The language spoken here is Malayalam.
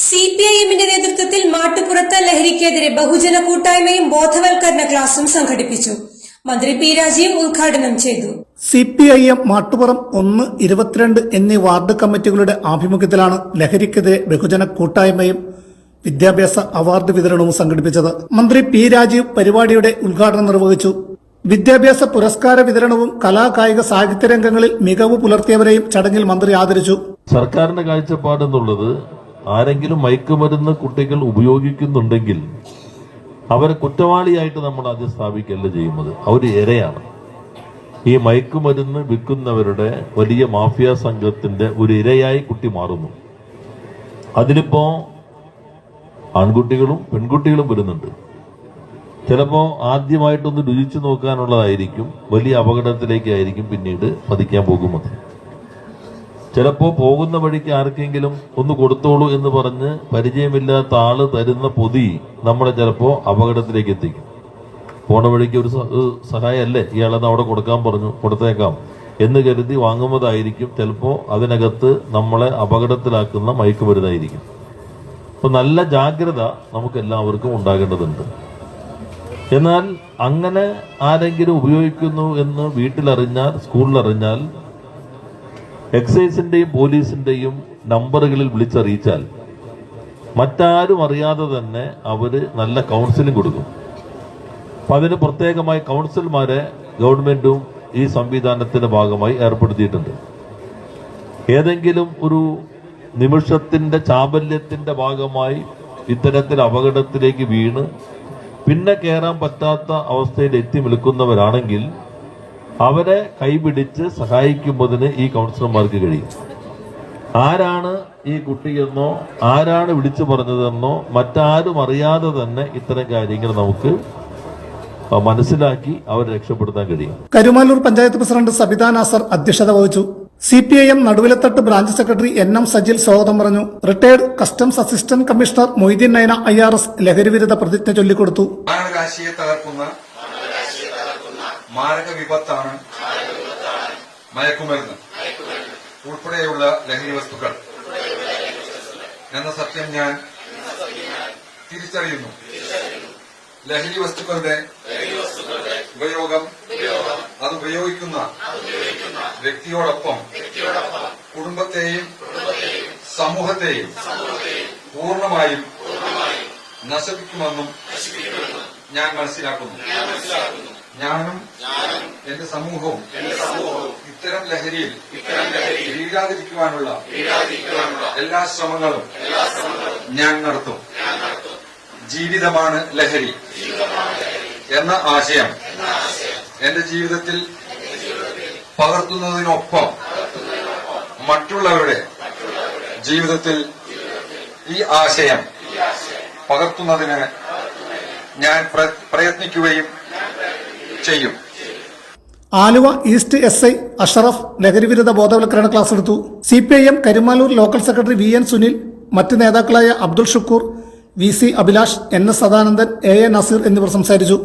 സിപിഐഎമ്മിന്റെ നേതൃത്വത്തിൽ മാട്ടുപുറത്ത് ലഹരിക്കെതിരെ ബഹുജന കൂട്ടായ്മയും ബോധവൽക്കരണ ക്ലാസും സംഘടിപ്പിച്ചു. മന്ത്രി പി രാജീവ് ഉദ്ഘാടനം ചെയ്തു. സിപിഐഎം മാട്ടുപുറം 1, 22 എന്നീ വാർഡ് കമ്മിറ്റികളുടെ ആഭിമുഖ്യത്തിലാണ് ലഹരിക്കെതിരെ ബഹുജന കൂട്ടായ്മയും വിദ്യാഭ്യാസ അവാർഡ് വിതരണവും സംഘടിപ്പിച്ചത്. മന്ത്രി പി രാജീവ് പരിപാടിയുടെ ഉദ്ഘാടനം നിർവഹിച്ചു. വിദ്യാഭ്യാസ പുരസ്കാര വിതരണവും കലാ കായിക സാഹിത്യ രംഗങ്ങളിൽ മികവ് പുലർത്തിയവരെയും ചടങ്ങിൽ മന്ത്രി ആദരിച്ചു. സർക്കാരിന്റെ കാഴ്ചപ്പാടെന്നുള്ളത് ആരെങ്കിലും മയക്കുമരുന്ന് കുട്ടികൾ ഉപയോഗിക്കുന്നുണ്ടെങ്കിൽ അവരെ കുറ്റവാളിയായിട്ട് നമ്മൾ ആദ്യം സ്ഥാപിക്കല്ല ചെയ്യുന്നത്. അവർ ഇരയാണ്. ഈ മയക്കുമരുന്ന് വിൽക്കുന്നവരുടെ വലിയ മാഫിയ സംഘത്തിന്റെ ഒരു ഇരയായി കുട്ടി മാറുന്നു. അതിലിപ്പോ ആൺകുട്ടികളും പെൺകുട്ടികളും വരുന്നുണ്ട്. ചിലപ്പോ ആദ്യമായിട്ടൊന്ന് രുചിച്ചു നോക്കാനുള്ളതായിരിക്കും, വലിയ അപകടത്തിലേക്കായിരിക്കും പിന്നീട് പതിക്കാൻ പോകുന്നത്. ചിലപ്പോ പോകുന്ന വഴിക്ക് ആർക്കെങ്കിലും ഒന്ന് കൊടുത്തോളൂ എന്ന് പറഞ്ഞ് പരിചയമില്ലാത്ത ആള് തരുന്ന പൊതി നമ്മളെ ചിലപ്പോ അപകടത്തിലേക്ക് എത്തിക്കും. പോണ വഴിക്ക് ഒരു സഹായമല്ലേ, ഇയാളെന്ന് അവിടെ കൊടുക്കാൻ പറഞ്ഞു, കൊടുത്തേക്കാം എന്ന് കരുതി വാങ്ങുന്നതായിരിക്കും. ചിലപ്പോ അതിനകത്ത് നമ്മളെ അപകടത്തിലാക്കുന്ന മയക്കുമരുന്നായിരിക്കും. അപ്പൊ നല്ല ജാഗ്രത നമുക്ക് എല്ലാവർക്കും ഉണ്ടാകേണ്ടതുണ്ട്. എന്നാൽ അങ്ങനെ ആരെങ്കിലും ഉപയോഗിക്കുന്നു എന്ന് വീട്ടിലറിഞ്ഞാൽ, സ്കൂളിലറിഞ്ഞാൽ, എക്സൈസിന്റെയും പോലീസിന്റെയും നമ്പറുകളിൽ വിളിച്ചറിയിച്ചാൽ മറ്റാരും അറിയാതെ തന്നെ അവര് നല്ല കൗൺസിലിംഗ് കൊടുക്കും. അപ്പൊ അതിന് പ്രത്യേകമായി കൗൺസിലർമാരെ ഗവൺമെന്റും ഈ സംവിധാനത്തിന്റെ ഭാഗമായി ഏർപ്പെടുത്തിയിട്ടുണ്ട്. ഏതെങ്കിലും ഒരു നിമിഷത്തിന്റെ ചാബല്യത്തിന്റെ ഭാഗമായി ഇത്തരത്തിൽ അപകടത്തിലേക്ക് വീണ് പിന്നെ കയറാൻ പറ്റാത്ത അവസ്ഥയിൽ എത്തി നിൽക്കുന്നവരാണെങ്കിൽ അവരെ കൈപിടിച്ച് സഹായിക്കുമ്പോതിന് ഈ കൗൺസിലർമാർക്ക് കഴിയും. ആരാണ് ഈ കുട്ടിയെന്നോ ആരാണ് വിളിച്ചു പറഞ്ഞതെന്നോ മറ്റാരും അറിയാതെ തന്നെ ഇത്തരം കാര്യങ്ങൾ നമുക്ക് മനസ്സിലാക്കി അവരെ രക്ഷപ്പെടുത്താൻ കഴിയും. കരുമാലൂർ പഞ്ചായത്ത് പ്രസിഡന്റ് സബിത നാസർ അധ്യക്ഷത വഹിച്ചു. CPIM Naduvilathattu branch secretary NM Sajil സ്വാഗതം പറഞ്ഞു. Retired customs assistant commissioner Moideen Naina IRS ലഹരിവിരുദ്ധ പ്രതിജ്ഞ ചൊല്ലിക്കൊടുത്തു. മാനവരാശിയെ തകർക്കുന്ന മാരക വിപത്താണ് മയക്കുമരുന്ന് ഉൾപ്പെടെയുള്ള ലഹരി വസ്തുക്കൾ എന്ന സത്യം ഞാൻ തിരിച്ചറിയുന്നു. ലഹരി വസ്തുക്കളുടെ ഉപയോഗം അത് ഉപയോഗിക്കുന്ന വ്യക്തിയോടൊപ്പം കുടുംബത്തെയും സമൂഹത്തെയും പൂർണ്ണമായും നശിപ്പിക്കുമെന്നും ഞാൻ മനസ്സിലാക്കുന്നു. ഞാനും എന്റെ സമൂഹവും ഇത്തരം ലഹരിയിൽ വീഴാതിരിക്കുവാനുള്ള എല്ലാ ശ്രമങ്ങളും ഞാൻ നടത്തും. ജീവിതമാണ് ലഹരി എന്ന ആശയം എന്റെ ജീവിതത്തിൽ പകർത്തുന്നതിനൊപ്പം മറ്റുള്ളവരുടെ ജീവിതത്തിൽ ഈ ആശയം പകർത്തുന്നതിന് ഞാൻ പ്രയത്നിക്കുകയും ചെയ്യും. ആലുവ ഈസ്റ്റ് SI അഷറഫ് ലഹരിവിരുദ്ധ ബോധവൽക്കരണ ക്ലാസ് എടുത്തു. CPIM Karumaloor local secretary VN Sunil, മറ്റ് നേതാക്കളായ Abdul Shukkur, VC Abhilash, NS Sadanandan, AA Naseer എന്നിവർ സംസാരിച്ചു.